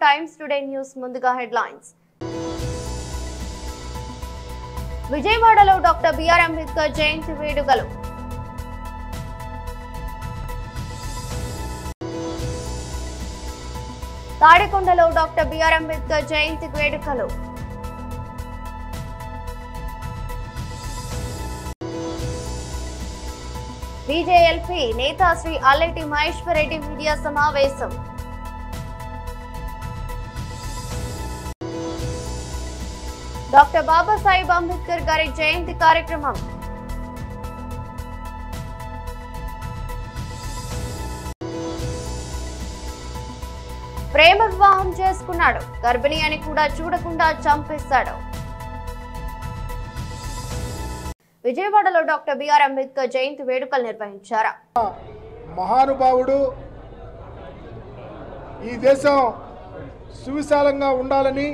Times today news. ముందుగా headlines. విజయవాడలో doctor BR Ambedkar జయంతి వేడుకలు. తాడికొండలో డాక్టర్ బిఆర్ అంబేద్కర్ జయంతి వేడుకలు. బీజేఎల్పీ నేత శ్రీ అల్లెటి మహేశ్వర్ రెడ్డి మీడియా సమావేశం. డాక్టర్ బాబాసాహెబ్ అంబేద్కర్ గారి జయంతి కార్యక్రమం. ప్రేమ వివాహం చేసుకున్నాడు, గర్భిణి అని కూడా చూడకుండా చంపేశాడు. విజయవాడలో డాక్టర్ బిఆర్ అంబేద్కర్ జయంతి వేడుకలు నిర్వహించారు. మహానుభావుడు ఈ దేశం సువిశాలంగా ఉండాలని,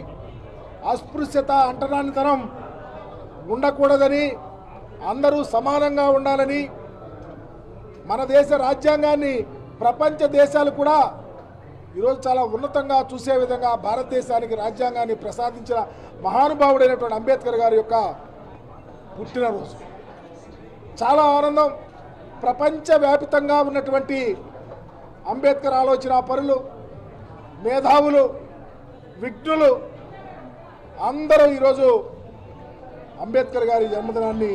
అస్పృశ్యత అంటరానితనం ఉండకూడదని, అందరూ సమానంగా ఉండాలని, మన దేశ రాజ్యాంగాన్ని ప్రపంచ దేశాలు కూడా ఈరోజు చాలా ఉన్నతంగా చూసే విధంగా భారతదేశానికి రాజ్యాంగాన్ని ప్రసాదించిన మహానుభావుడైనటువంటి అంబేద్కర్ గారి యొక్క పుట్టినరోజు. చాలా ఆనందం. ప్రపంచవ్యాపితంగా ఉన్నటువంటి అంబేద్కర్ ఆలోచన పరులు, మేధావులు, విజ్ఞులు అందరూ ఈరోజు అంబేద్కర్ గారి జన్మదినాన్ని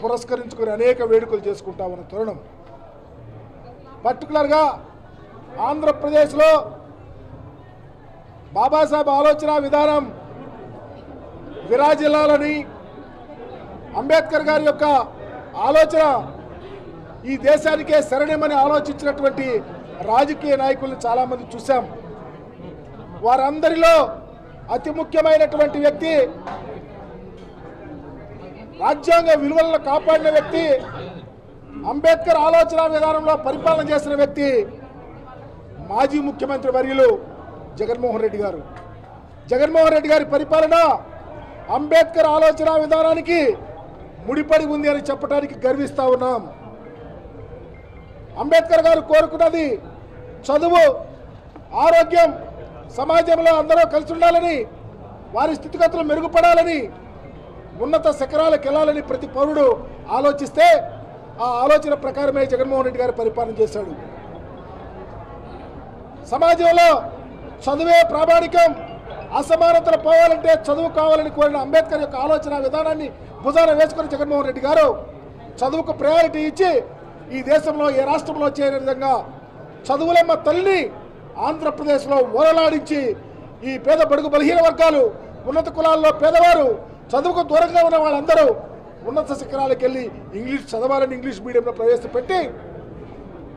పురస్కరించుకుని అనేక వేడుకలు చేసుకుంటా ఉన్న తరుణం. పర్టికులర్గా ఆంధ్రప్రదేశ్లో బాబాసాహెబ్ ఆలోచన విధానం విరాజిల్లాలని, అంబేద్కర్ గారి యొక్క ఆలోచన ఈ దేశానికే శరణ్యమని ఆలోచించినటువంటి రాజకీయ నాయకులను చాలామంది చూశాం. వారందరిలో అతి ముఖ్యమైనటువంటి వ్యక్తి, రాజ్యాంగ విలువలను కాపాడిన వ్యక్తి, అంబేద్కర్ ఆలోచన విధానంలో పరిపాలన చేసిన వ్యక్తి మాజీ ముఖ్యమంత్రి వర్యులు జగన్మోహన్ రెడ్డి గారు. జగన్మోహన్ రెడ్డి గారి పరిపాలన అంబేద్కర్ ఆలోచన విధానానికి ముడిపడి ఉంది అని చెప్పడానికి గర్విస్తా ఉన్నాం. అంబేద్కర్ గారు కోరుకున్నది చదువు, ఆరోగ్యం, సమాజంలో అందరూ కలిసి ఉండాలని, వారి స్థితిగతులు మెరుగుపడాలని, ఉన్నత శిఖరాలకు వెళ్ళాలని ప్రతి పౌరుడు ఆలోచిస్తే ఆ ఆలోచన ప్రకారమే జగన్మోహన్ రెడ్డి గారు పరిపాలన చేశాడు. సమాజంలో చదువే ప్రామాణికం, అసమానతలు పోవాలంటే చదువు కావాలని కోరిన అంబేద్కర్ యొక్క ఆలోచన విధానాన్ని భుజాన వేసుకుని జగన్మోహన్ రెడ్డి గారు చదువుకు ప్రయారిటీ ఇచ్చి ఈ దేశంలో ఏ రాష్ట్రంలో చేయని విధంగా చదువులమ్మ తల్లిని ఆంధ్రప్రదేశ్లో ఓరలాడించి ఈ పేద బడుగు బలహీన వర్గాలు, ఉన్నత కులాల్లో పేదవారు, చదువుకు దూరంగా ఉన్న వాళ్ళందరూ ఉన్నత శిఖరాలకు వెళ్ళి ఇంగ్లీష్ చదవాలని ఇంగ్లీష్ మీడియంలో ప్రవేశపెట్టి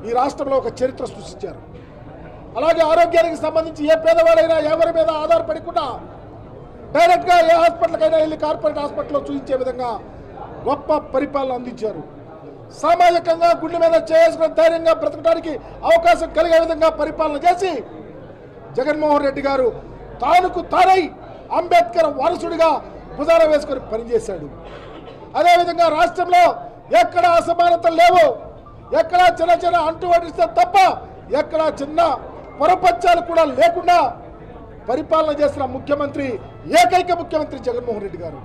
ఈ రాష్ట్రంలో ఒక చరిత్ర సృష్టించారు. అలాగే ఆరోగ్యానికి సంబంధించి ఏ పేదవాడైనా ఎవరి మీద ఆధారపడకుండా డైరెక్ట్గా ఏ హాస్పిటల్కైనా వెళ్ళి కార్పొరేట్ హాస్పిటల్లో చూపించే విధంగా గొప్ప పరిపాలన అందించారు. సామాజికంగా గుండె మీద చేసుకుని ధైర్యంగా బ్రతకడానికి అవకాశం కలిగే విధంగా పరిపాలన చేసి జగన్మోహన్ రెడ్డి గారు తానుకు తానై అంబేద్కర్ వారసుడిగా భుజాన వేసుకొని పనిచేశాడు. అదేవిధంగా రాష్ట్రంలో ఎక్కడ అసమానతలు లేవు, ఎక్కడ చిన్న చిన్న అంటువడిస్తే తప్ప ఎక్కడ చిన్న పొరపచ్చాలు కూడా లేకుండా పరిపాలన చేసిన ముఖ్యమంత్రి, ఏకైక ముఖ్యమంత్రి జగన్మోహన్ రెడ్డి గారు.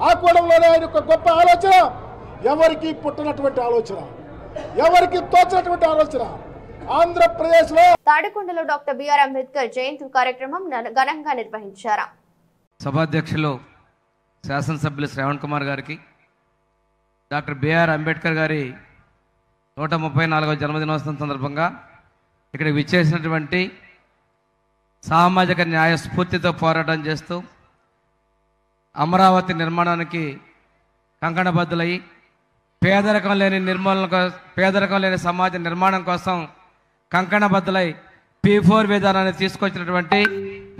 ఆ కోణంలోనే ఆయన యొక్క గొప్ప ఆలోచన, ఎవరికి పుట్టినటువంటి ఆలోచన, ఎవరికి తోచినటువంటి ఆలోచన. ఆంధ్రప్రదేశ్లో తాడికొండలో డాక్టర్ బిఆర్ అంబేద్కర్ జయంతి కార్యక్రమం ఘనంగా నిర్వహించారు. సభాధ్యక్షులు శాసనసభ్యులు శ్రవణ్ కుమార్ గారికి, డాక్టర్ బిఆర్ అంబేద్కర్ గారి 134వ జన్మదినోత్సవం సందర్భంగా ఇక్కడ విచ్చేసినటువంటి సామాజిక న్యాయ స్ఫూర్తితో పోరాటం చేస్తూ అమరావతి నిర్మాణానికి కంకణబద్దులయ్యి పేదరికం లేని సమాజ నిర్మాణం కోసం కంకణబద్దులై P4 విధానాన్ని తీసుకొచ్చినటువంటి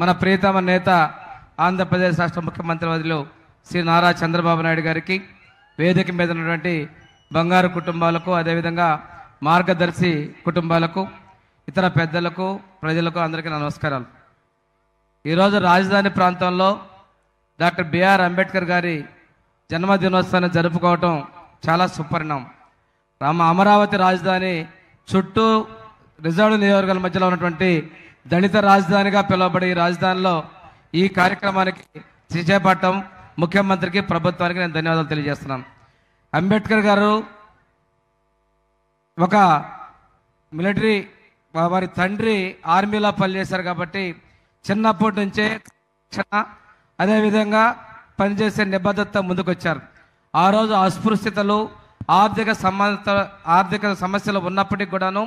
మన ప్రియతమ నేత ఆంధ్రప్రదేశ్ రాష్ట్ర ముఖ్యమంత్రి వర్యులు శ్రీ నారా చంద్రబాబు నాయుడు గారికి, వేదిక మీద ఉన్నటువంటి బంగారు కుటుంబాలకు, అదేవిధంగా మార్గదర్శి కుటుంబాలకు, ఇతర పెద్దలకు, ప్రజలకు అందరికీ నమస్కారాలు. ఈరోజు రాజధాని ప్రాంతంలో డాక్టర్ బిఆర్ అంబేద్కర్ గారి జన్మదినోత్సవాన్ని జరుపుకోవటం చాలా సుపరిణామం. అమరావతి రాజధాని చుట్టూ రిజర్వ్ నియోజకవర్గాల మధ్యలో ఉన్నటువంటి దళిత రాజధానిగా పిలువబడే ఈ రాజధానిలో ఈ కార్యక్రమానికి చేపట్టడం ముఖ్యమంత్రికి ప్రభుత్వానికి నేను ధన్యవాదాలు తెలియజేస్తున్నాను. అంబేద్కర్ గారు ఒక మిలిటరీ, వారి తండ్రి ఆర్మీలో పనిచేశారు కాబట్టి చిన్నప్పటి నుంచే అదేవిధంగా పనిచేసే నిబద్ధత ముందుకొచ్చారు. ఆ రోజు అస్పృశ్యతలు, ఆర్థిక సమస్యలు ఉన్నప్పటికీ కూడాను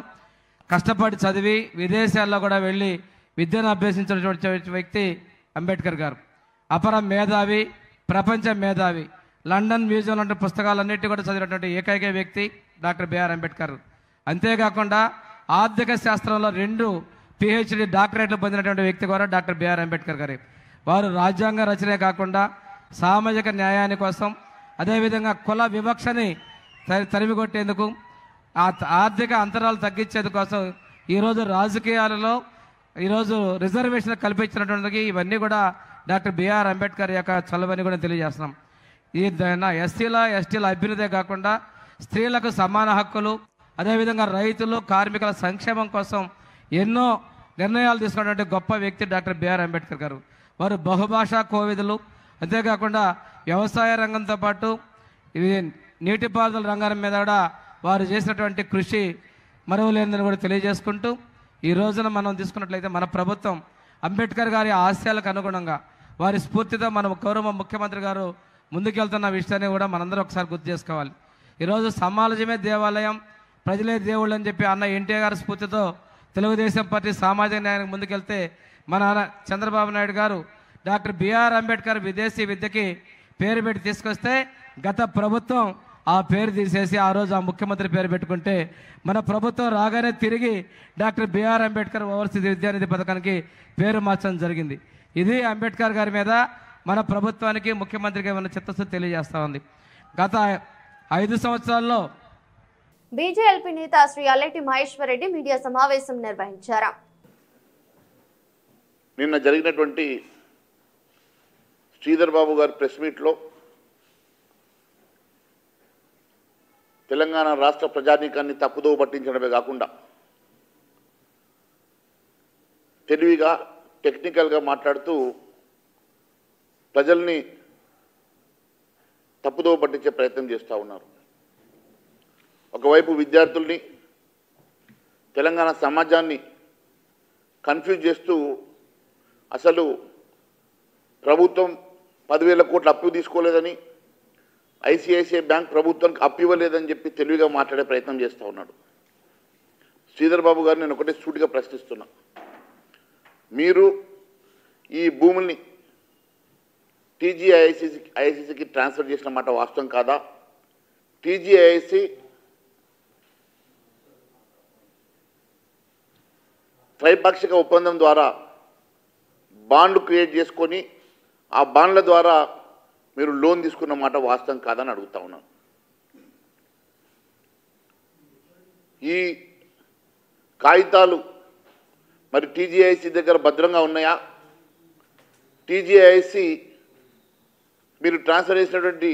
కష్టపడి చదివి విదేశాల్లో కూడా వెళ్ళి విద్యను అభ్యసించినటువంటి వ్యక్తి అంబేద్కర్ గారు. అపర మేధావి, ప్రపంచ మేధావి, లండన్ మ్యూజియంలో ఉన్న పుస్తకాలన్నిటి కూడా చదివినటువంటి ఏకైక వ్యక్తి డాక్టర్ బిఆర్ అంబేద్కర్. అంతేకాకుండా ఆర్థిక శాస్త్రంలో 2 PhD డాక్టరేట్లు పొందినటువంటి వ్యక్తి కూడా డాక్టర్ బిఆర్ అంబేద్కర్ గారి. వారు రాజ్యాంగ రచనే కాకుండా సామాజిక న్యాయాని కోసం, అదేవిధంగా కుల వివక్షని తరిమికొట్టేందుకు, ఆర్థిక అంతరాలు తగ్గించేందుకు కోసం ఈరోజు రాజకీయాలలో ఈరోజు రిజర్వేషన్ కల్పించినటువంటి ఇవన్నీ కూడా డాక్టర్ బిఆర్ అంబేద్కర్ యొక్క చొలవని కూడా తెలియజేస్తున్నాం. ఈ ఎస్టీల అభ్యున్నతే కాకుండా స్త్రీలకు సమాన హక్కులు, అదేవిధంగా రైతులు, కార్మికుల సంక్షేమం కోసం ఎన్నో నిర్ణయాలు తీసుకున్నటువంటి గొప్ప వ్యక్తి డాక్టర్ బిఆర్ అంబేద్కర్ గారు. వారు బహుభాషా కోవిదులు. అంతేకాకుండా వ్యవసాయ రంగంతో పాటు ఇవి నీటిపారుదల రంగం మీద కూడా వారు చేసినటువంటి కృషి మరువలేనిదని కూడా తెలియజేసుకుంటూ, ఈ రోజున మనం తీసుకున్నట్లయితే మన ప్రభుత్వం అంబేద్కర్ గారి ఆశయాలకు అనుగుణంగా వారి స్ఫూర్తితో మన గౌరవ ముఖ్యమంత్రి గారు ముందుకెళ్తున్న విషయాన్ని కూడా మనందరం ఒకసారి గుర్తు చేసుకోవాలి. ఈరోజు సమాజమే దేవాలయం, ప్రజలే దేవుళ్ళు అని చెప్పి అన్న ఎన్టీఆర్ గారి స్ఫూర్తితో తెలుగుదేశం పార్టీ సామాజిక న్యాయానికి ముందుకెళ్తే మన చంద్రబాబు నాయుడు గారు డాక్టర్ బిఆర్ అంబేద్కర్ విదేశీ విద్యకి పేరు పెట్టి తీసుకొస్తే గత ప్రభుత్వం ఆ పేరు తీసేసి ఆ రోజు ఆ ముఖ్యమంత్రి పేరు పెట్టుకుంటే మన ప్రభుత్వం రాగానే తిరిగి డాక్టర్ బిఆర్ అంబేద్కర్ ఓవర్సీస్ విద్యానిధి పథకానికి పేరు మార్చడం జరిగింది. ఇది అంబేద్కర్ గారి మీద మన ప్రభుత్వానికి ముఖ్యమంత్రికి ఉన్న చిత్తశుద్ధి తెలియజేస్తా ఉంది. గత 5 సంవత్సరాల్లో బీజేఎల్పీ నేత శ్రీ అల్లెటి మహేశ్వర్ రెడ్డి మీడియా సమావేశం నిర్వహించారు. నిన్న జరిగినటువంటి శ్రీధర్ బాబు గారి ప్రెస్ మీట్లో తెలంగాణ రాష్ట్ర ప్రజానీకాన్ని తప్పుదోవ పట్టించడమే కాకుండా తెలివిగా, టెక్నికల్గా మాట్లాడుతూ ప్రజల్ని తప్పుదోవ పట్టించే ప్రయత్నం చేస్తూ ఉన్నారు. ఒకవైపు విద్యార్థుల్ని, తెలంగాణ సమాజాన్ని కన్ఫ్యూజ్ చేస్తూ అసలు ప్రభుత్వం 10,000 కోట్ల అప్పు తీసుకోలేదని, ఐసిఐసిఐ బ్యాంక్ ప్రభుత్వానికి అప్పు ఇవ్వలేదని చెప్పి తెలివిగా మాట్లాడే ప్రయత్నం చేస్తూ ఉన్నాడు. శ్రీధర్ బాబు గారు నేను ఒకటే సూటిగా ప్రశ్నిస్తున్నా, మీరు ఈ భూముల్ని ఐఐసిసికి ట్రాన్స్ఫర్ చేసిన మాట వాస్తవం కాదా? టీజీఐఐసి త్రైపాక్షిక ఒప్పందం ద్వారా బాండ్లు క్రియేట్ చేసుకొని ఆ బాండ్ల ద్వారా మీరు లోన్ తీసుకున్న మాట వాస్తవం కాదని అడుగుతా ఉన్నాను. ఈ కాగితాలు మరి టీజీఐసి దగ్గర భద్రంగా ఉన్నాయా? టీజీఐసి మీరు ట్రాన్స్ఫర్ చేసినటువంటి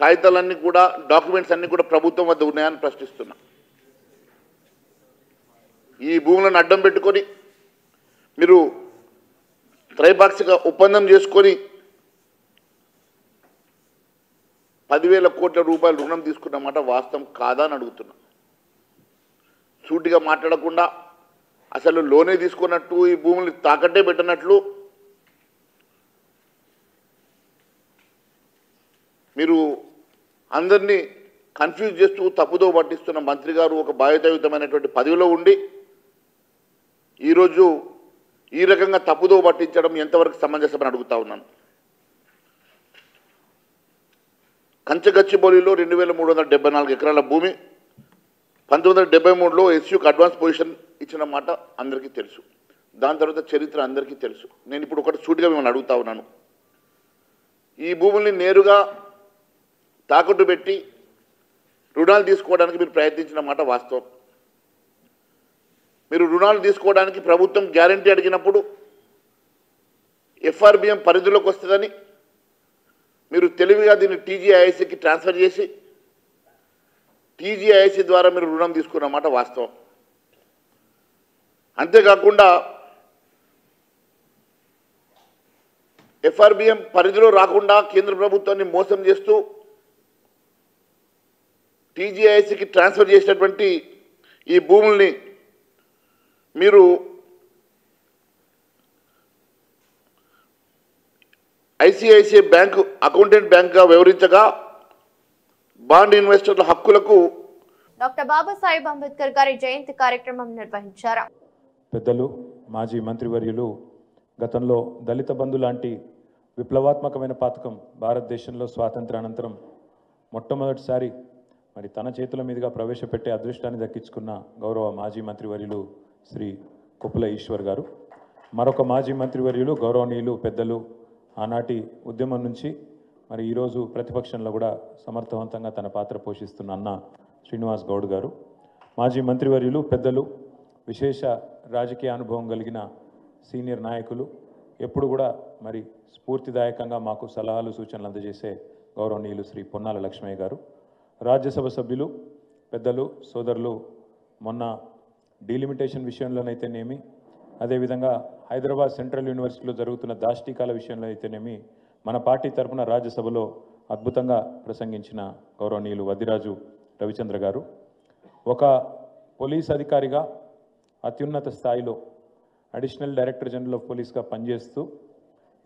కాగితాలన్నీ కూడా, డాక్యుమెంట్స్ అన్నీ కూడా ప్రభుత్వం వద్ద ఉన్నాయని ప్రశ్నిస్తున్నా. ఈ భూములను అడ్డం పెట్టుకొని మీరు త్రైపాక్షిక ఒప్పందం చేసుకొని 10,000 కోట్ల రూపాయలు రుణం తీసుకున్నమాట వాస్తవం కాదా అని అడుగుతున్నా. సూటిగా మాట్లాడకుండా అసలు లోనే తీసుకున్నట్టు, ఈ భూములు తాకట్టే పెట్టినట్లు మీరు అందరినీ కన్ఫ్యూజ్ చేస్తూ తప్పుదో పట్టిస్తున్న మంత్రి గారు ఒక బాధ్యతాయుతమైనటువంటి పదవిలో ఉండి ఈరోజు ఈ రకంగా తప్పుదో పట్టించడం ఎంతవరకు సమంజసమని అడుగుతా ఉన్నాను. కంచగచ్చిబౌలిలో 2,374 ఎకరాల భూమి 1973లో ఎస్యూకి అడ్వాన్స్ పొజిషన్ ఇచ్చిన మాట అందరికీ తెలుసు. దాని తర్వాత చరిత్ర అందరికీ తెలుసు. నేను ఇప్పుడు ఒకటి సూటిగా మిమ్మల్ని అడుగుతా ఉన్నాను, ఈ భూముల్ని నేరుగా తాకట్టు పెట్టి రుణాలు తీసుకోవడానికి మీరు ప్రయత్నించిన మాట వాస్తవం. మీరు రుణాలు తీసుకోవడానికి ప్రభుత్వం గ్యారంటీ అడిగినప్పుడు ఎఫ్ఆర్బిఎం పరిధిలోకి వస్తుందని మీరు తెలివిగా దీన్ని టీజీఐఐసికి ట్రాన్స్ఫర్ చేసి టీజీఐఐసి ద్వారా మీరు రుణం తీసుకున్న మాట వాస్తవం. అంతేకాకుండా FRBM పరిధిలో రాకుండా కేంద్ర ప్రభుత్వాన్ని మోసం చేస్తూ TGICకి ట్రాన్స్ఫర్ చేసినటువంటి ఈ భూముల్ని మీరు ICICI బ్యాంకు అకౌంటెంట్ బ్యాంక్గా వివరించగా బాండ్ ఇన్వెస్టర్ల హక్కులకు డాక్టర్ బాబాసాహెబ్ అంబేద్కర్ గారి జయంతి కార్యక్రమం నిర్వహించారు. పెద్దలు మాజీ మంత్రివర్యులు గతంలో దళిత బంధు లాంటి విప్లవాత్మకమైన పథకం భారతదేశంలో స్వాతంత్రానంతరం మొట్టమొదటిసారి మరి తన చేతుల మీదుగా ప్రవేశపెట్టే అదృష్టాన్ని దక్కించుకున్న గౌరవ మాజీ మంత్రివర్యులు శ్రీ కొప్పుల ఈశ్వర్ గారు, మరొక మాజీ మంత్రివర్యులు గౌరవనీయులు పెద్దలు ఆనాటి ఉద్యమం నుంచి మరి ఈరోజు ప్రతిపక్షంలో కూడా సమర్థవంతంగా తన పాత్ర పోషిస్తున్న అన్న శ్రీనివాస్ గౌడ్ గారు, మాజీ మంత్రివర్యులు పెద్దలు విశేష రాజకీయ అనుభవం కలిగిన సీనియర్ నాయకులు, ఎప్పుడు కూడా మరి స్ఫూర్తిదాయకంగా మాకు సలహాలు సూచనలు అందజేసే గౌరవనీయులు శ్రీ పొన్నాల లక్ష్మయ్య గారు, రాజ్యసభ సభ్యులు పెద్దలు సోదరులు, మొన్న డీలిమిటేషన్ విషయంలోనైతేనేమి, అదేవిధంగా హైదరాబాద్ సెంట్రల్ యూనివర్సిటీలో జరుగుతున్న దాష్టీకాల విషయంలో అయితేనేమి మన పార్టీ తరఫున రాజ్యసభలో అద్భుతంగా ప్రసంగించిన గౌరవనీయులు వద్దిరాజు రవిచంద్ర గారు, ఒక పోలీస్ అధికారిగా అత్యున్నత స్థాయిలో అడిషనల్ డైరెక్టర్ జనరల్ ఆఫ్ పోలీస్గా పనిచేస్తూ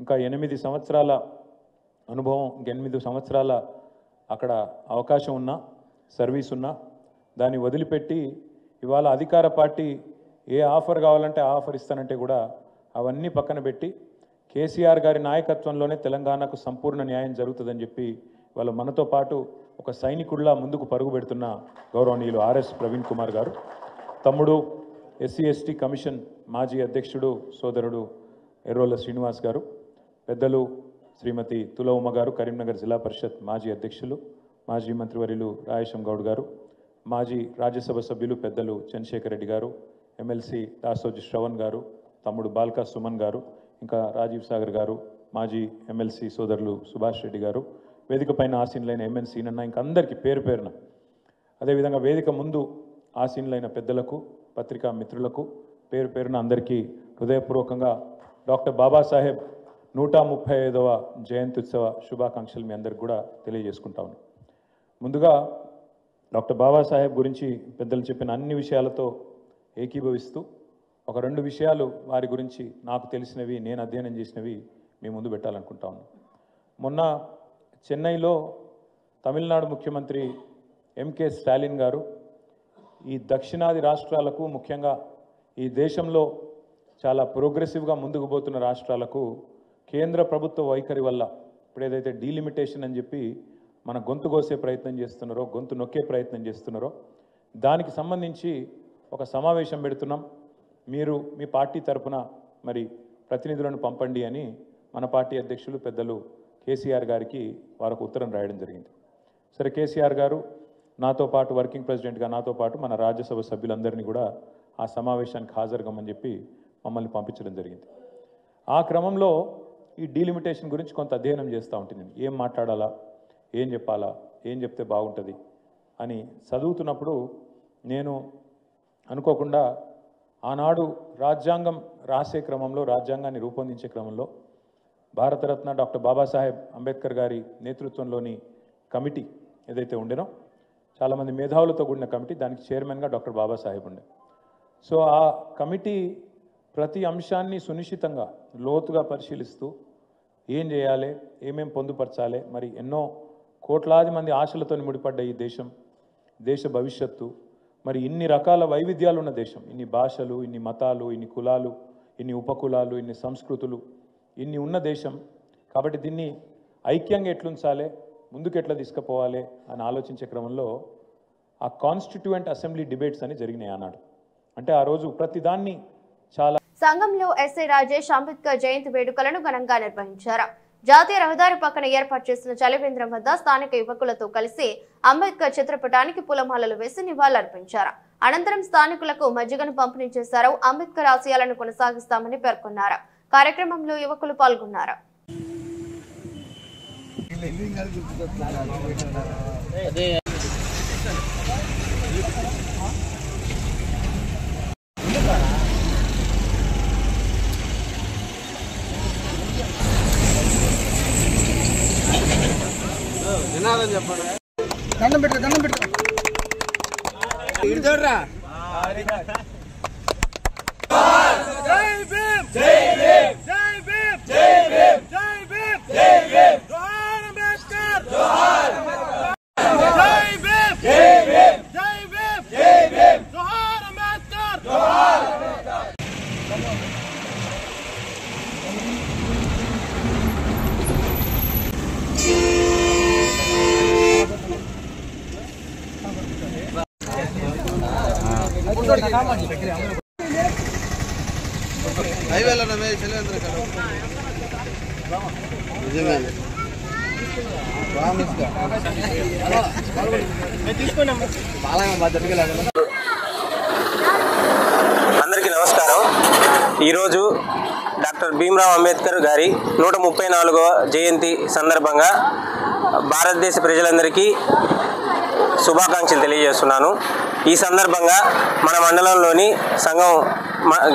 ఇంకా 8 సంవత్సరాల అనుభవం, 8 సంవత్సరాల అక్కడ అవకాశం ఉన్నా, సర్వీస్ ఉన్నా దాన్ని వదిలిపెట్టి ఇవాళ అధికార పార్టీ ఏ ఆఫర్ కావాలంటే ఆ ఆఫర్ ఇస్తానంటే కూడా అవన్నీ పక్కన పెట్టి కేసీఆర్ గారి నాయకత్వంలోనే తెలంగాణకు సంపూర్ణ న్యాయం జరుగుతుందని చెప్పి వాళ్ళు మనతో పాటు ఒక సైనికుడిలా ముందుకు పరుగు పెడుతున్న గౌరవనీయులు RS ప్రవీణ్ కుమార్ గారు, తమ్ముడు SC/ST కమిషన్ మాజీ అధ్యక్షుడు సోదరుడు ఎర్రోల శ్రీనివాస్ గారు, పెద్దలు శ్రీమతి తుల ఉమ గారు, కరీంనగర్ జిల్లా పరిషత్ మాజీ అధ్యక్షులు, మాజీ మంత్రివర్యులు రాయేశం గౌడ్ గారు, మాజీ రాజ్యసభ సభ్యులు పెద్దలు చంద్రశేఖర్ రెడ్డి గారు, MLC దాసోజి శ్రవణ్ గారు, తమ్ముడు బాల్కా సుమన్ గారు, ఇంకా రాజీవ్ సాగర్ గారు, మాజీ MLC సోదరులు సుభాష్ రెడ్డి గారు, వేదిక పైన ఆసీనులైన MNC నన్న ఇంకా అందరికీ పేరు పేరున, అదేవిధంగా వేదిక ముందు ఆసీనులైన పెద్దలకు, పత్రికా మిత్రులకు పేరు పేరున అందరికీ హృదయపూర్వకంగా డాక్టర్ బాబాసాహెబ్ 135వ జయంత్యుత్సవ శుభాకాంక్షలు మీ అందరికి కూడా తెలియజేసుకుంటా ఉన్నాను. ముందుగా డాక్టర్ బాబాసాహెబ్ గురించి పెద్దలు చెప్పిన అన్ని విషయాలతో ఏకీభవిస్తూ ఒక 2 విషయాలు వారి గురించి నాకు తెలిసినవి, నేను అధ్యయనం చేసినవి మీ ముందు పెట్టాలనుకుంటా ఉన్నాను. మొన్న చెన్నైలో తమిళనాడు ముఖ్యమంత్రి MK స్టాలిన్ గారు ఈ దక్షిణాది రాష్ట్రాలకు, ముఖ్యంగా ఈ దేశంలో చాలా ప్రోగ్రెసివ్గా ముందుకు పోతున్న రాష్ట్రాలకు కేంద్ర ప్రభుత్వ వైఖరి వల్ల ఇప్పుడు ఏదైతే డీలిమిటేషన్ అని చెప్పి మన గొంతు కోసే ప్రయత్నం చేస్తున్నారో, గొంతు నొక్కే ప్రయత్నం చేస్తున్నారో దానికి సంబంధించి ఒక సమావేశం పెడుతున్నాం, మీరు మీ పార్టీ తరఫున మరి ప్రతినిధులను పంపండి అని మన పార్టీ అధ్యక్షులు పెద్దలు కేసీఆర్ గారికి వారికి ఉత్తరం రాయడం జరిగింది. సరే, కేసీఆర్ గారు నాతో పాటు వర్కింగ్ ప్రెసిడెంట్గా నాతో పాటు మన రాజ్యసభ సభ్యులందరినీ కూడా ఆ సమావేశానికి హాజరుగమని చెప్పి మమ్మల్ని పంపించడం జరిగింది. ఆ క్రమంలో ఈ డీలిమిటేషన్ గురించి కొంత అధ్యయనం చేస్తూ ఉంటుంది. నేను ఏం మాట్లాడాలా, ఏం చెప్పాలా, ఏం చెప్తే బాగుంటుంది అని చదువుతున్నప్పుడు నేను అనుకోకుండా ఆనాడు రాజ్యాంగం రాసే క్రమంలో, రాజ్యాంగాన్ని రూపొందించే క్రమంలో భారతరత్న డాక్టర్ బాబాసాహెబ్ అంబేద్కర్ గారి నేతృత్వంలోని కమిటీ ఏదైతే ఉండేనో, చాలామంది మేధావులతో కూడిన కమిటీ, దానికి చైర్మన్గా డాక్టర్ బాబాసాహెబ్ ఉండే. సో ఆ కమిటీ ప్రతి అంశాన్ని సునిశ్చితంగా లోతుగా పరిశీలిస్తూ ఏం చేయాలి, ఏమేం పొందుపరచాలి, మరి ఎన్నో కోట్లాది మంది ఆశలతో ముడిపడ్డ ఈ దేశం, దేశ భవిష్యత్తు, మరి ఇన్ని రకాల వైవిధ్యాలు ఉన్న దేశం, ఇన్ని భాషలు, ఇన్ని మతాలు, ఇన్ని కులాలు, ఇన్ని ఉపకులాలు, ఇన్ని సంస్కృతులు, ఇన్ని ఉన్న దేశం కాబట్టి దీన్ని ఐక్యంగా ఎట్లుంచాలి, ముందుకు ఎట్లా తీసుకుపోవాలి అని ఆలోచించే క్రమంలో ఆ కాన్స్టిట్యూయెంట్ అసెంబ్లీ డిబేట్స్ అని జరిగినాయి ఆనాడు. అంటే ఆ రోజు ప్రతిదాన్ని చాలా సంఘంలో ఎస్ఐ రాజేష్ అంబేద్కర్ జయంతి వేడుకలను ఘనంగా నిర్వహించారు. జాతీయ రహదారి పక్కన ఏర్పాటు చేసిన చలివేంద్రం వద్ద స్థానిక యువకులతో కలిసి అంబేద్కర్ చిత్రపటానికి పూలమాలలు వేసి నివాళులర్పించారు. అనంతరం స్థానికులకు మజ్జిగను పంపిణీ చేశారు. అంబేద్కర్ ఆశయాలను కొనసాగిస్తామని పేర్కొన్నారు. కార్యక్రమంలో యువకులు పాల్గొన్నారు. దండం పెట్టు చూడరా. అందరికీ నమస్కారం. ఈరోజు డాక్టర్ భీమ్రావ్ అంబేద్కర్ గారి 134వ జయంతి సందర్భంగా భారతదేశ ప్రజలందరికీ శుభాకాంక్షలు తెలియజేస్తున్నాను. ఈ సందర్భంగా మన మండలంలోని సంఘం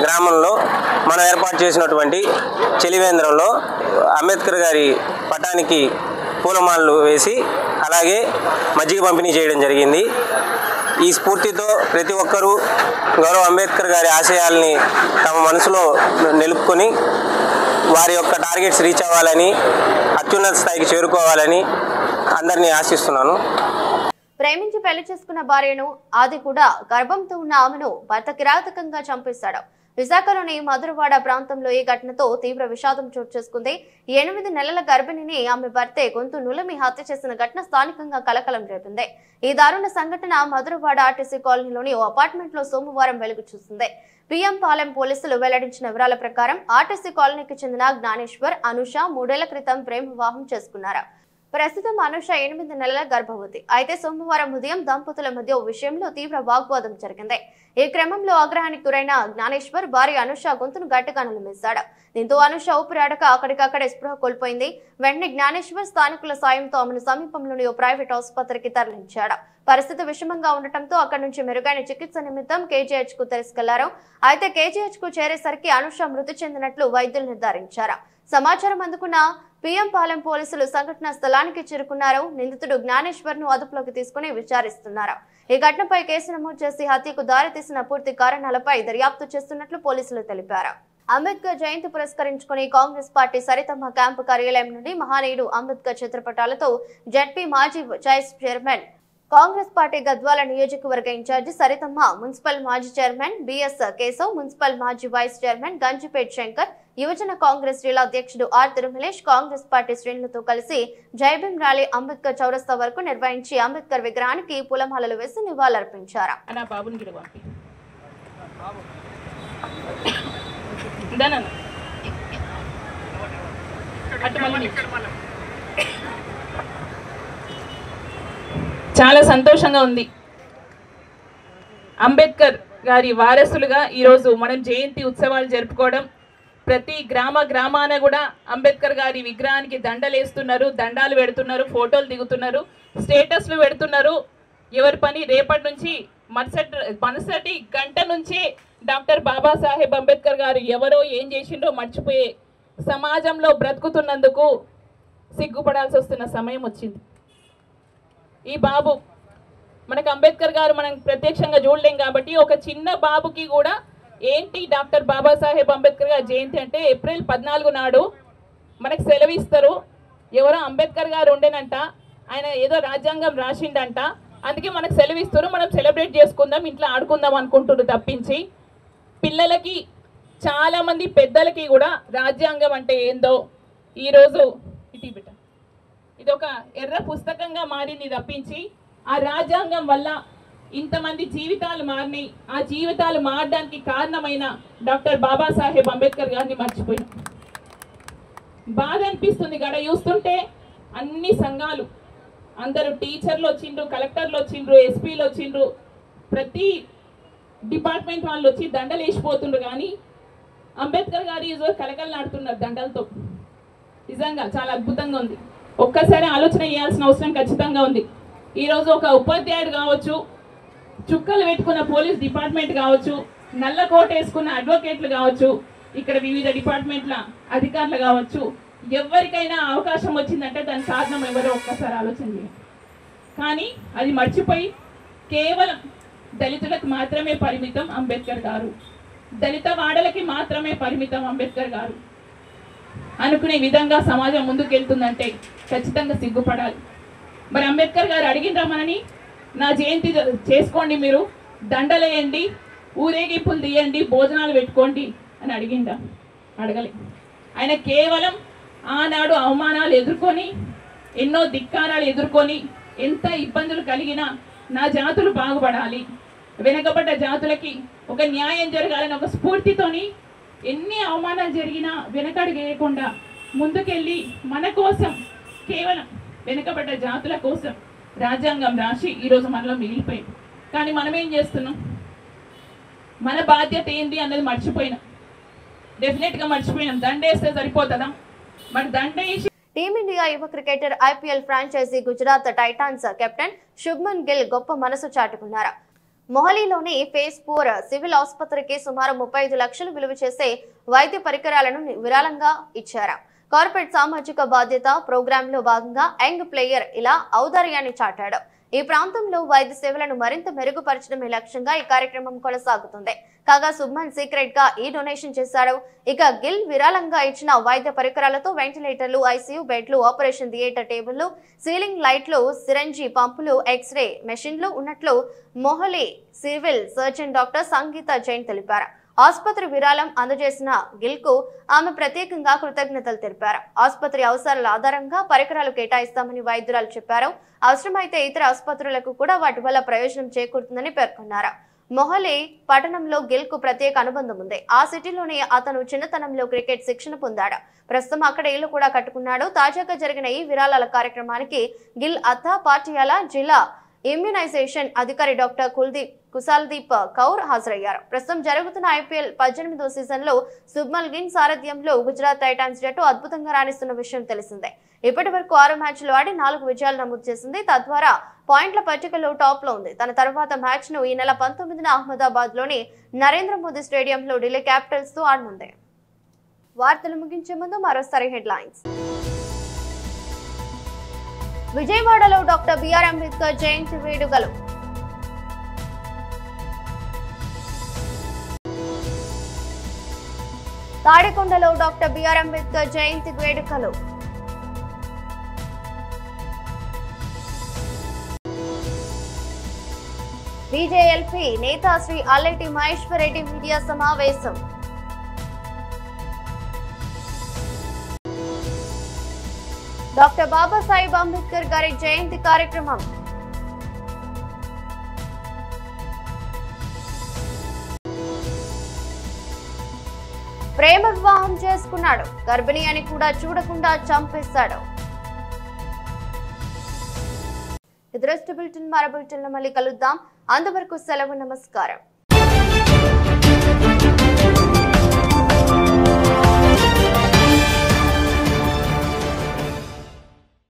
గ్రామంలో మనం ఏర్పాటు చేసినటువంటి చలివేంద్రంలో అంబేద్కర్ గారి పటానికి పూలమాలలు వేసి అలాగే మజ్జిగ పంపిణీ చేయడం జరిగింది. ఈ స్ఫూర్తితో ప్రతి ఒక్కరూ గౌరవ అంబేద్కర్ గారి ఆశయాల్ని తమ మనసులో నిలుపుకొని వారి యొక్క టార్గెట్స్ రీచ్ అవ్వాలని, అత్యున్నత స్థాయికి చేరుకోవాలని అందరినీ ఆశిస్తున్నాను. ప్రేమించి పెళ్లి చేసుకున్న భార్యను, అది కూడా గర్భంతో ఉన్న ఆమెను భర్త కిరాతకంగా చంపేశాడు. విశాఖలోని మధురవాడ ప్రాంతంలో ఈ ఘటనతో తీవ్ర విషాదం చోటు చేసుకుంది. 8 నెలల గర్భిణిని ఆమె భర్తే గొంతు నులిమి హత్య చేసిన ఘటన స్థానికంగా కలకలం రేపింది. ఈ దారుణ సంఘటన మధురవాడ ఆర్టీసీ కాలనీలోని ఓ అపార్ట్మెంట్ లో సోమవారం వెలుగు చూసింది. పిఎం పాలెం పోలీసులు వెల్లడించిన వివరాల ప్రకారం ఆర్టీసీ కాలనీకి చెందిన జ్ఞానేశ్వర్, అనుష 3 ఏళ్ల క్రితం ప్రేమ వివాహం చేసుకున్నారు. ప్రస్తుతం అనుష 8 నెలల గర్భవతి. అయితే సోమవారం ఉదయం దంపతుల మధ్య ఓ విషయంలో తీవ్ర వాగ్వాదం జరిగింది. ఈ క్రమంలో ఆగ్రహానికి గురైన జ్ఞానేశ్వర్ భార్య అనుష గొంతును గట్టిగా నలిమేశాడు. దీంతో అనుష ఊపిరాడక అక్కడికక్కడే స్పృహ కోల్పోయింది. వెంటనే జ్ఞానేశ్వర్ స్థానికుల సాయంతో ఆమెను సమీపంలోని ఓ ప్రైవేట్ ఆసుపత్రికి తరలించాడు. పరిస్థితి విషమంగా ఉండటంతో అక్కడి నుంచి మెరుగైన చికిత్స నిమిత్తం కేజీహెచ్ కు తీసుకెళ్లారు. అయితే కేజీహెచ్ కు చేరేసరికి అనుష మృతి చెందినట్లు వైద్యులు నిర్ధారించారు. సమాచారం అందుకున్న పిఎం పాలెం పోలీసులు సంఘటనా స్థలానికి చేరుకున్నారు. నిందితుడు జ్ఞానేశ్వర్ ను అదుపులోకి తీసుకుని విచారిస్తున్నారు. ఈ ఘటనపై కేసు నమోదు చేసి హత్యకు దారితీసిన పూర్తి కారణాలపై దర్యాప్తు చేస్తున్నట్లు పోలీసులు తెలిపారు. అంబేద్కర్ జయంతి పురస్కరించుకుని కాంగ్రెస్ పార్టీ సరితమ్మ క్యాంపు కార్యాలయం నుండి మహానీయుడు అంబేద్కర్ చిత్రపటాలతో జడ్పీ మాజీ vice chairman, Congress party Gadwal నియోజకవర్గ ఇన్ఛార్జి సరితమ్మ, మున్సిపల్ మాజీ చైర్మన్ బిఎస్ కేశవ్, మున్సిపల్ మాజీ వైస్ చైర్మన్ గంజిపేట్ శంకర్, యువజన కాంగ్రెస్ జిల్లా అధ్యక్షుడు ఆర్ తిరుమలేష్ కాంగ్రెస్ పార్టీ శ్రేణులతో కలిసి జైభీం ర్యాలీ అంబేద్కర్ చౌరస్తా వరకు నిర్వహించి అంబేద్కర్ విగ్రహానికి పూలమాలలు వేసి నివాళులర్పించారు. చాలా సంతోషంగా ఉంది. అంబేద్కర్ గారి వారసులుగా ఈరోజు మనం జయంతి ఉత్సవాలు జరుపుకోవడం, ప్రతి గ్రామాన కూడా అంబేద్కర్ గారి విగ్రహానికి దండలేస్తున్నారు, దండాలు పెడుతున్నారు, ఫోటోలు దిగుతున్నారు, స్టేటస్లు పెడుతున్నారు. ఎవరి పని రేపటి నుంచి మరుసటి గంట నుంచే డాక్టర్ బాబాసాహెబ్ అంబేద్కర్ గారు ఎవరో ఏం చేసిండో మర్చిపోయే సమాజంలో బ్రతుకుతున్నందుకు సిగ్గుపడాల్సి వస్తున్న సమయం వచ్చింది. ఈ బాబు మనకు అంబేద్కర్ గారు మనం ప్రత్యక్షంగా చూడలేం కాబట్టి ఒక చిన్న బాబుకి కూడా ఏంటి డాక్టర్ బాబాసాహెబ్ అంబేద్కర్ గారి జయంతి అంటే ఏప్రిల్ 14 నాడు మనకు సెలవు ఇస్తారు. ఎవరో అంబేద్కర్ గారు ఉండేనంట, ఆయన ఏదో రాజ్యాంగం రాసిండంట, అందుకే మనకు సెలవు ఇస్తారు, మనం సెలబ్రేట్ చేసుకుందాం, ఇంట్లో ఆడుకుందాం అనుకుంటున్నారు తప్పించి పిల్లలకి, చాలామంది పెద్దలకి కూడా రాజ్యాంగం అంటే ఏందో ఈరోజు ఇది ఒక ఎర్ర పుస్తకంగా మారింది తప్పించి ఆ రాజ్యాంగం వల్ల ఇంతమంది జీవితాలు మారినాయి. ఆ జీవితాలు మారడానికి కారణమైన డాక్టర్ బాబాసాహెబ్ అంబేద్కర్ గారిని మర్చిపోయాం. బాధ అనిపిస్తుంది గడ చూస్తుంటే. అన్ని సంఘాలు అందరూ టీచర్లు వచ్చిండ్రు, కలెక్టర్లు వచ్చిండ్రు, ఎస్పీలు వచ్చిండ్రు, ప్రతి డిపార్ట్మెంట్ వాళ్ళు వచ్చి దండలు వేసిపోతుండ్రు. కానీ అంబేద్కర్ గారు ఈరోజు కలకలలాడుతున్నారు దండలతో. నిజంగా చాలా అద్భుతంగా ఉంది. ఒక్కసారి ఆలోచన చేయాల్సిన అవసరం ఖచ్చితంగా ఉంది. ఈరోజు ఒక ఉపాధ్యాయుడు కావచ్చు, చుక్కలు పెట్టుకున్న పోలీస్ డిపార్ట్మెంట్ కావచ్చు, నల్ల కోట వేసుకున్న అడ్వకేట్లు కావచ్చు, ఇక్కడ వివిధ డిపార్ట్మెంట్ల అధికారులు కావచ్చు, ఎవరికైనా అవకాశం వచ్చిందంటే దాని కారణం ఎవరో ఒక్కసారి ఆలోచన చేయండి. కానీ అది మర్చిపోయి కేవలం దళితులకు మాత్రమే పరిమితం అంబేద్కర్ గారు, దళిత వాడలకి మాత్రమే పరిమితం అంబేద్కర్ గారు అనుకునే విధంగా సమాజం ముందుకెళ్తుందంటే ఖచ్చితంగా సిగ్గుపడాలి. మరి అంబేద్కర్ గారు అడిగిన మనని నా జయంతి చేసుకోండి, మీరు దండలేయండి, ఊరేగింపులు తీయండి, భోజనాలు పెట్టుకోండి అని అడిగిండా? అడగలే. ఆయన కేవలం ఆనాడు అవమానాలు ఎదుర్కొని, ఎన్నో ధిక్కారాలు ఎదుర్కొని, ఎంత ఇబ్బందులు కలిగినా నా జాతులు బాగుపడాలి, వెనకబడ్డ జాతులకి ఒక న్యాయం జరగాలని ఒక స్ఫూర్తితోని ఎన్ని అవమానాలు జరిగినా వెనకడుగు వేయకుండా ముందుకెళ్ళి మన కోసం, కేవలం వెనకబడ్డ జాతుల కోసం రాజ్యాంగం రాసి ఈరోజు మనలో మిగిలిపోయింది. కానీ మనం ఏం చేస్తున్నాం? మన బాధ్యత ఏంది అన్నది మర్చిపోయినాం. డెఫినెట్గా మర్చిపోయినాం. దండేస్తే సరిపోతుందా? మరి దండేసి టీమిండియా యువ cricketer IPL franchise Gujarat Titans captain Shubman Gill గొప్ప మనసు చాటుకున్నారు. మొహాలీలోని ఫేజ్ 4 సివిల్ ఆసుపత్రికి సుమారు 35 లక్షలు విలువ చేసే వైద్య పరికరాలను విరాళంగా ఇచ్చారు. కార్పొరేట్ సామాజిక బాధ్యత ప్రోగ్రామ్ లో భాగంగా యంగ్ ప్లేయర్ ఇలా ఔదార్యాన్ని చాటాడు. ఈ ప్రాంతంలో వైద్య సేవలను మరింత మెరుగుపరచడమే లక్ష్యంగా ఈ కార్యక్రమం కొనసాగుతుంది. కాగా శుభ్మన్ సీక్రెట్ గా ఈ డొనేషన్ చేశాడు. ఇక గిల్ విరాళంగా ఇచ్చిన వైద్య పరికరాలతో వెంటిలేటర్లు, ఐసీయూ బెడ్లు, ఆపరేషన్ థియేటర్ టేబుల్లు, సీలింగ్ లైట్లు, సిరంజీ పంపులు, ఎక్స్రే మెషిన్లు ఉన్నట్లు మొహాలీ సివిల్ సర్జన్ డాక్టర్ సంగీత జైన్ తెలిపారు. ఆసుపత్రి విరాళం అందజేసిన గిల్ కు ఆమె ప్రత్యేకంగా కృతజ్ఞతలు తెలిపారు. ఆసుపత్రి అవసరాల ఆధారంగా పరికరాలు కేటాయిస్తామని వైద్యురాలు చెప్పారు. అవసరమైతే ఇతర ఆసుపత్రులకు కూడా వాటి వల్ల ప్రయోజనం చేకూరుతుందని పేర్కొన్నారు. మొహాలీ పట్టణంలో గిల్ కు ప్రత్యేక అనుబంధం ఉంది. ఆ సిటీలోనే అతను చిన్నతనంలో క్రికెట్ శిక్షణ పొందాడు. ప్రస్తుతం అక్కడ ఇల్లు కూడా కట్టుకున్నాడు. తాజాగా జరిగిన ఈ విరాళాల కార్యక్రమానికి గిల్ అత్తా పాటియాల జిల్లా ఇమ్యునైజేషన్ అధికారి డాక్టర్ కుశాల్దీప్ కౌర్ హాజరయ్యారు. ప్రస్తుతం జరుగుతున్న ఐపీఎల్ 18వ సీజన్ లో శుభ్మన్ గిల్ సారథ్యంలో గుజరాత్ టైటాన్స్ జట్టు అద్భుతంగా రాణిస్తున్న విషయం తెలిసిందే. ఇప్పటి వరకు 6 మ్యాచ్లు ఆడి 4 విజయాలు నమోదు చేసింది. తద్వారా పాయింట్ల పట్టికలో టాప్ లో ఉంది. తన తర్వాత మ్యాచ్ ను ఈ నెల 19న అహ్మదాబాద్ లోని నరేంద్ర మోదీ స్టేడియంలో ఢిల్లీ క్యాపిటల్స్ తో ఆడనుంది. వార్తలు ముగించే ముందు మరోసారి హెడ్లైన్స్. విజయవాడలో డాక్టర్ బిఆర్ అంబేద్కర్ జయంతి వేడుకలు. తాడికొండలో డాక్టర్ బిఆర్ అంబేద్కర్ జయంతి వేడుకలు. బీజేఎల్పీ నేత శ్రీ అల్లెటి మహేశ్వర్ రెడ్డి మీడియా సమావేశం. డాక్టర్ బాబాసాహెబ్ అంబేద్కర్ గారి జయంతి కార్యక్రమం. ప్రేమ వివాహం చేసుకున్నాడు, గర్భిణి అని కూడా చూడకుండా చంపేశాడు. ఇది రెస్ట్ బులెటిన్. మరో బులెటిన్లో మళ్ళీ కలుద్దాం. అంతవరకు సెలవు. నమస్కారం.